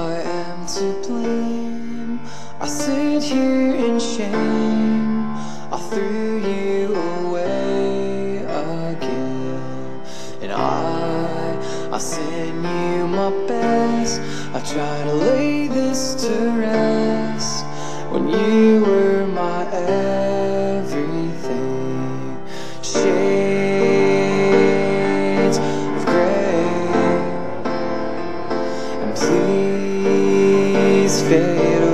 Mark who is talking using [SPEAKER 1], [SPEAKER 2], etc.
[SPEAKER 1] I am to blame. I sit here in shame. I threw you away again. And I send you my best. I try to lay this to rest. When you were my everything. Shades of gray, and please fade away.